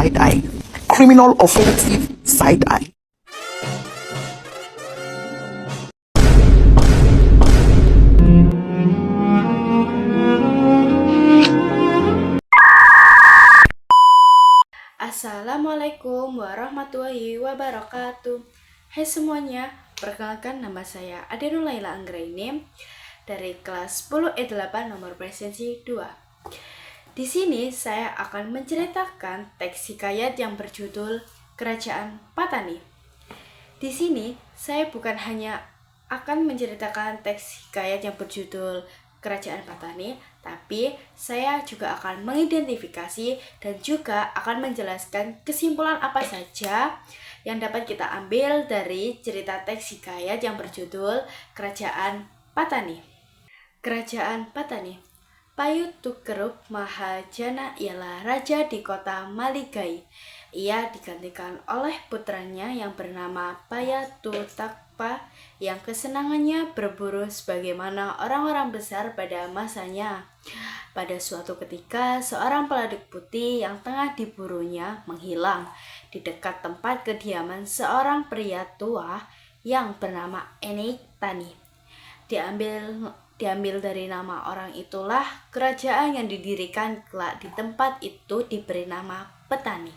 side eye. Criminal offensive side eye. Assalamualaikum warahmatullahi wabarakatuh. Hai semuanya, perkenalkan nama saya Adenul Laila Anggraini dari kelas 10 E8 nomor presensi 2. Di sini saya akan menceritakan teks hikayat yang berjudul Kerajaan Patani. Di sini saya bukan hanya akan menceritakan teks hikayat yang berjudul Kerajaan Patani, tapi saya juga akan mengidentifikasi dan juga akan menjelaskan kesimpulan apa saja yang dapat kita ambil dari cerita teks hikayat yang berjudul Kerajaan Patani. Kerajaan Patani. Payutukerup Mahajana ialah raja di kota Maligai. Ia digantikan oleh putranya yang bernama Payatutakpa yang kesenangannya berburu sebagaimana orang-orang besar pada masanya. Pada suatu ketika, seorang peladuk putih yang tengah diburunya menghilang di dekat tempat kediaman seorang pria tua yang bernama Enik Tani. Diambil dari nama orang itulah kerajaan yang didirikan kelak di tempat itu diberi nama Petani.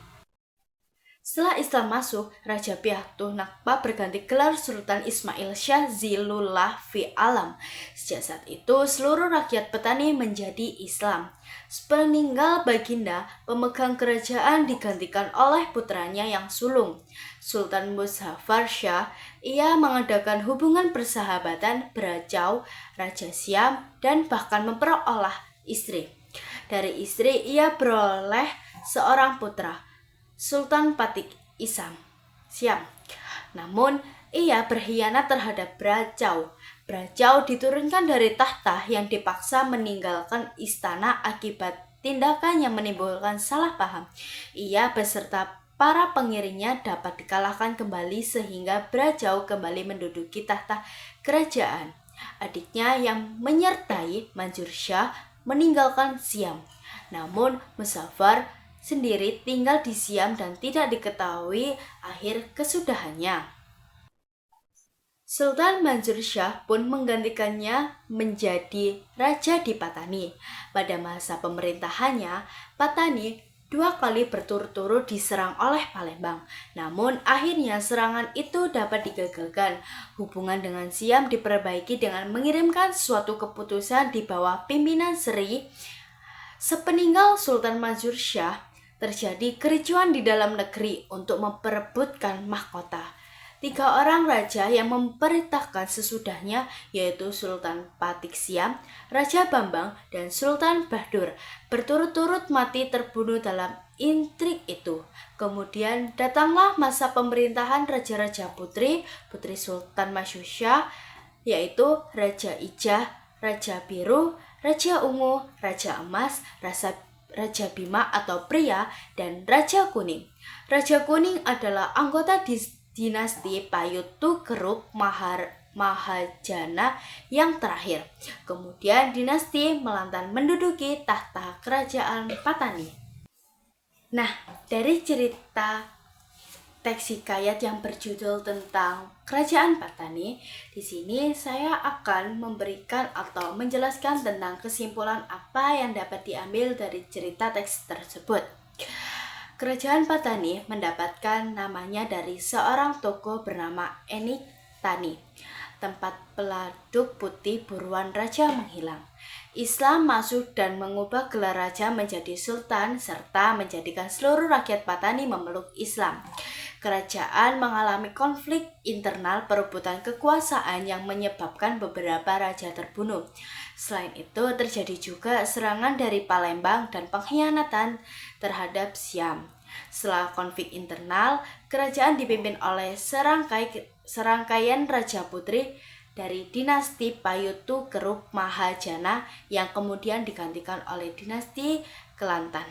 Setelah Islam masuk, Raja Piyatutakpa berganti gelar Sultan Ismail Shah Zilullah fi Alam. Sejak saat itu, seluruh rakyat Petani menjadi Islam. Sepeninggal Baginda, pemegang kerajaan digantikan oleh putranya yang sulung, Sultan Muzaffar Shah. Ia mengadakan hubungan persahabatan, beracau, Raja Siam, dan bahkan memperolah istri. Dari istri, ia beroleh seorang putra, Sultan Patik Siam. Namun, ia berkhianat terhadap Bracau. Bracau diturunkan dari tahta yang dipaksa meninggalkan istana akibat tindakan yang menimbulkan salah paham. Ia beserta para pengiringnya dapat dikalahkan kembali sehingga Bracau kembali menduduki tahta kerajaan. Adiknya yang menyertai Mansur Shah meninggalkan Siam. Namun, Muzaffar sendiri tinggal di Siam dan tidak diketahui akhir kesudahannya. Sultan Mansur Shah pun menggantikannya menjadi raja di Patani. Pada masa pemerintahannya, Patani 2 kali berturut-turut diserang oleh Palembang. Namun akhirnya serangan itu dapat digagalkan. Hubungan dengan Siam diperbaiki dengan mengirimkan suatu keputusan di bawah pimpinan Sri. Sepeninggal Sultan Mansur Shah, terjadi kericuan di dalam negeri untuk memperebutkan mahkota. 3 orang raja yang memerintahkan sesudahnya, yaitu Sultan Patik Siam, Raja Bambang, dan Sultan Bahdur, berturut-turut mati terbunuh dalam intrik itu. Kemudian datanglah masa pemerintahan raja-raja putri Sultan Mansur Shah, yaitu Raja Ijah, Raja Biru, Raja Ungu, Raja Emas, Raja Bima atau pria, dan Raja Kuning. Raja Kuning adalah anggota dinasti Payutukerup Mahajana yang terakhir. Kemudian dinasti Melantan menduduki tahta kerajaan Patani. Nah, dari cerita teks hikayat yang berjudul tentang Kerajaan Patani, di sini saya akan memberikan atau menjelaskan tentang kesimpulan apa yang dapat diambil dari cerita teks tersebut. Kerajaan Patani mendapatkan namanya dari seorang tokoh bernama Enik Tani, tempat peladuk putih buruan raja menghilang. Islam masuk dan mengubah gelar raja menjadi sultan serta menjadikan seluruh rakyat Patani memeluk Islam. Kerajaan mengalami konflik internal perebutan kekuasaan yang menyebabkan beberapa raja terbunuh. Selain itu, terjadi juga serangan dari Palembang dan pengkhianatan terhadap Siam. Setelah konflik internal, kerajaan dipimpin oleh serangkaian raja putri dari dinasti Payutukerup Mahajana yang kemudian digantikan oleh dinasti Kelantan.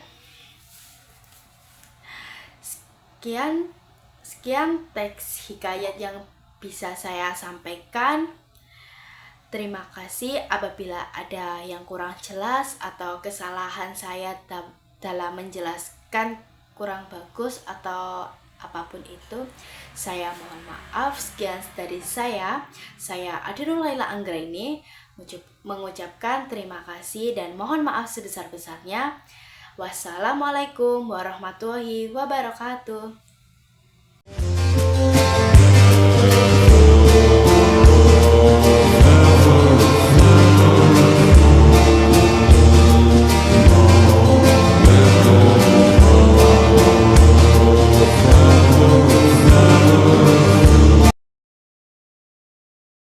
Sekian teks hikayat yang bisa saya sampaikan. Terima kasih apabila ada yang kurang jelas atau kesalahan saya dalam menjelaskan kurang bagus atau apapun itu, saya mohon maaf. Sekian dari saya Adinur Laila Anggraini mengucapkan terima kasih dan mohon maaf sebesar-besarnya. Wassalamualaikum warahmatullahi wabarakatuh.